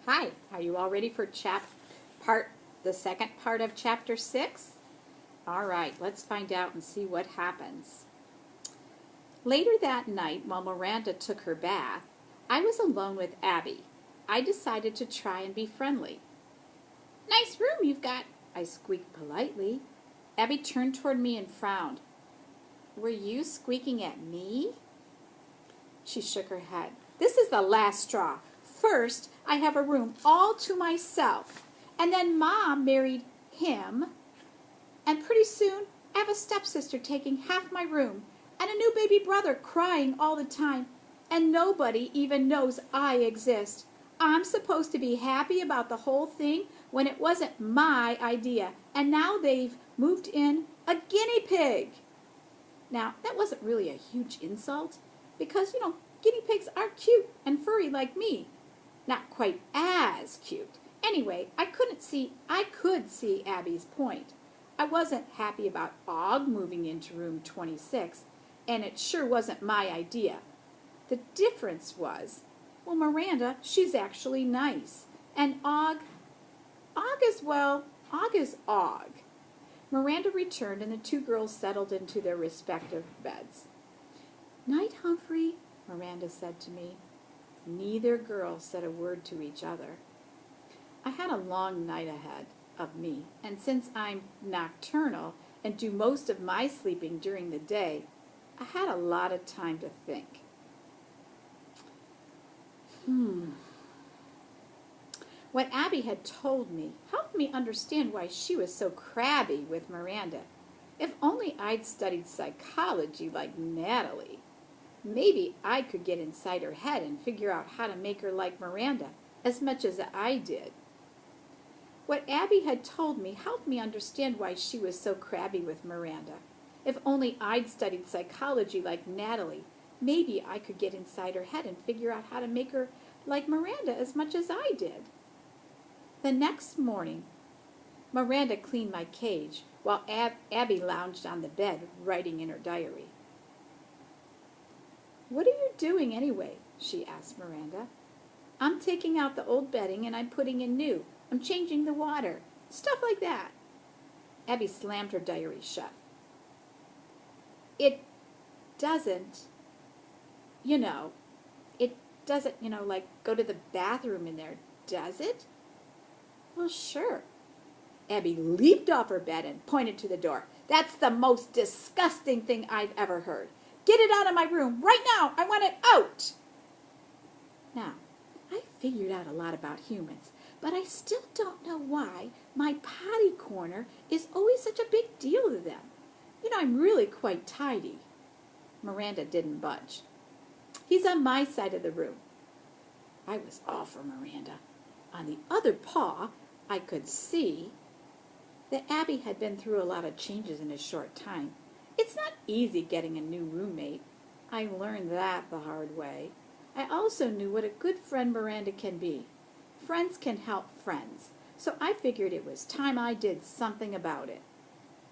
Hi, are you all ready for the second part of chapter 6? All right, let's find out and see what happens. Later that night, while Miranda took her bath, I was alone with Abby. I decided to try and be friendly. Nice room you've got, I squeaked politely. Abby turned toward me and frowned. Were you squeaking at me? She shook her head. This is the last straw. First, I have a room all to myself, and then Mom married him, and pretty soon I have a stepsister taking half my room, and a new baby brother crying all the time, and nobody even knows I exist. I'm supposed to be happy about the whole thing when it wasn't my idea, and now they've moved in a guinea pig. Now, that wasn't really a huge insult, because, guinea pigs aren't cute and furry like me. Not quite as cute. Anyway, I could see Abby's point. I wasn't happy about Og moving into room 26, and it sure wasn't my idea. The difference was, well, Miranda, she's actually nice. And Og is Og. Miranda returned, and the two girls settled into their respective beds. Night, Humphrey, Miranda said to me. Neither girl said a word to each other. I had a long night ahead of me, and since I'm nocturnal and do most of my sleeping during the day, I had a lot of time to think. What Abby had told me helped me understand why she was so crabby with Miranda. If only I'd studied psychology like Natalie. Maybe I could get inside her head and figure out how to make her like Miranda as much as I did. What Abby had told me helped me understand why she was so crabby with Miranda. If only I'd studied psychology like Natalie, maybe I could get inside her head and figure out how to make her like Miranda as much as I did. The next morning, Miranda cleaned my cage while Abby lounged on the bed writing in her diary. What are you doing anyway? She asked Miranda. I'm taking out the old bedding and I'm putting in new. I'm changing the water. Stuff like that. Abby slammed her diary shut. It doesn't, like go to the bathroom in there, does it? Well, sure. Abby leaped off her bed and pointed to the door. That's the most disgusting thing I've ever heard. Get it out of my room right now. I want it out. Now, I figured out a lot about humans, but I still don't know why my potty corner is always such a big deal to them. I'm really quite tidy. Miranda didn't budge. He's on my side of the room. I was all for Miranda. On the other paw, I could see that Abby had been through a lot of changes in a short time. It's not easy getting a new roommate. I learned that the hard way. I also knew what a good friend Miranda can be. Friends can help friends, so I figured it was time I did something about it.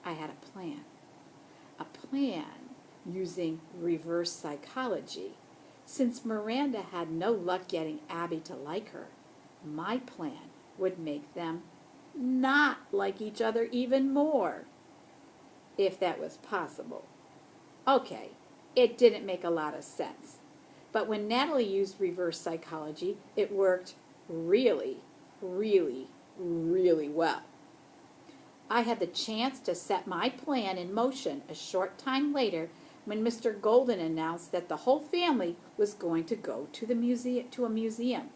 I had a plan. A plan using reverse psychology. Since Miranda had no luck getting Abby to like her, my plan would make them not like each other even more, if that was possible. Okay, it didn't make a lot of sense. But when Natalie used reverse psychology, it worked really, really, really well. I had the chance to set my plan in motion a short time later when Mr. Golden announced that the whole family was going to go to a museum.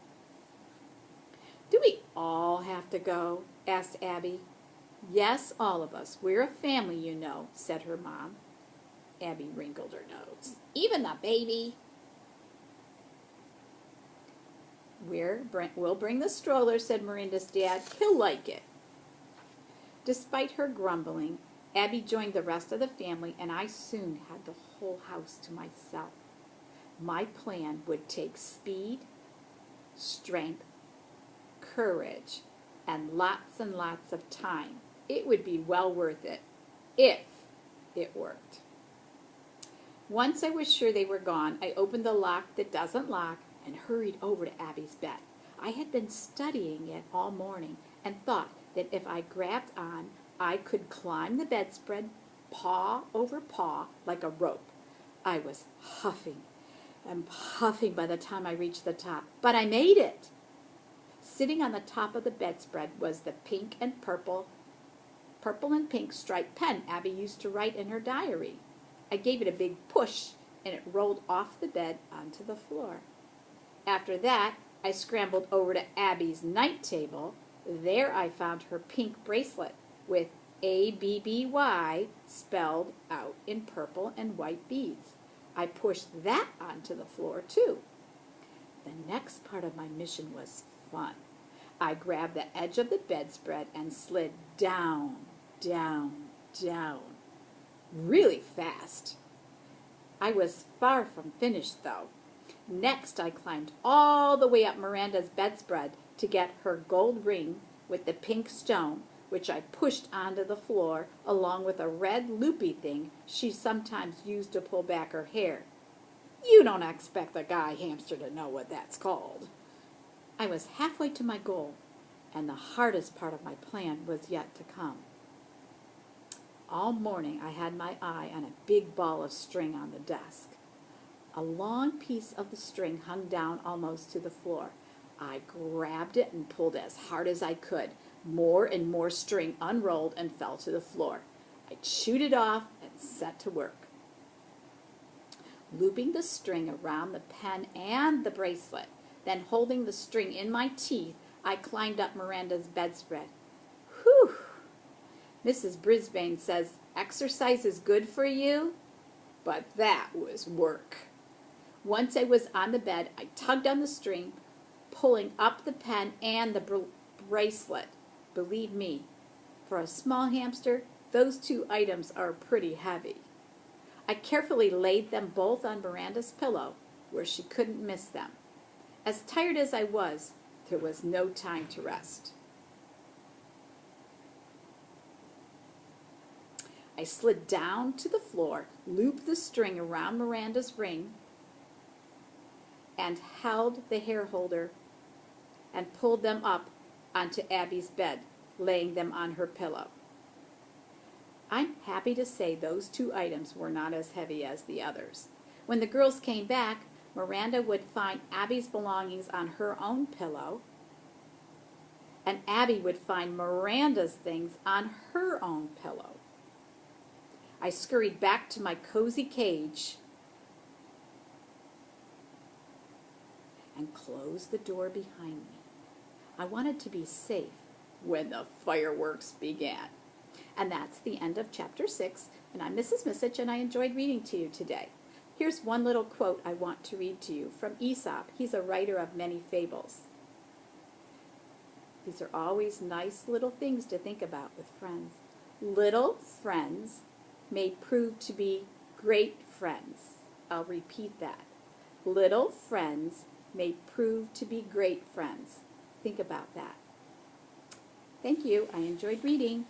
Do we all have to go? Asked Abby. Yes, all of us. We're a family, said her mom. Abby wrinkled her nose. Even the baby. We'll bring the stroller, said Miranda's dad. He'll like it. Despite her grumbling, Abby joined the rest of the family, and I soon had the whole house to myself. My plan would take speed, strength, courage, and lots of time. It would be well worth it, if it worked. Once I was sure they were gone, I opened the lock that doesn't lock and hurried over to Abby's bed. I had been studying it all morning and thought that if I grabbed on, I could climb the bedspread, paw over paw, like a rope. I was huffing and puffing by the time I reached the top, but I made it. Sitting on the top of the bedspread was the pink and purple and pink striped pen Abby used to write in her diary. I gave it a big push, and it rolled off the bed onto the floor. After that, I scrambled over to Abby's night table. There I found her pink bracelet with ABBY spelled out in purple and white beads. I pushed that onto the floor, too. The next part of my mission was fun. I grabbed the edge of the bedspread and slid down, down, down, really fast. I was far from finished, though. Next, I climbed all the way up Miranda's bedspread to get her gold ring with the pink stone, which I pushed onto the floor along with a red loopy thing she sometimes used to pull back her hair. You don't expect a guy hamster to know what that's called. I was halfway to my goal, and the hardest part of my plan was yet to come. All morning I had my eye on a big ball of string on the desk. A long piece of the string hung down almost to the floor. I grabbed it and pulled as hard as I could. More and more string unrolled and fell to the floor. I chewed it off and set to work. Looping the string around the pen and the bracelet, then holding the string in my teeth, I climbed up Miranda's bedspread. Whew! Mrs. Brisbane says exercise is good for you, but that was work. Once I was on the bed, I tugged on the string, pulling up the pen and the bracelet. Believe me, for a small hamster, those two items are pretty heavy. I carefully laid them both on Miranda's pillow, where she couldn't miss them. As tired as I was, there was no time to rest. I slid down to the floor, looped the string around Miranda's ring, and held the hair holder and pulled them up onto Abby's bed, laying them on her pillow. I'm happy to say those two items were not as heavy as the others. When the girls came back, Miranda would find Abby's belongings on her own pillow, and Abby would find Miranda's things on her own pillow. I scurried back to my cozy cage and closed the door behind me. I wanted to be safe when the fireworks began. And that's the end of Chapter 6, and I'm Mrs. Missich, and I enjoyed reading to you today. Here's one little quote I want to read to you from Aesop. He's a writer of many fables. These are always nice little things to think about with friends. Little friends may prove to be great friends. I'll repeat that. Little friends may prove to be great friends. Think about that. Thank you. I enjoyed reading.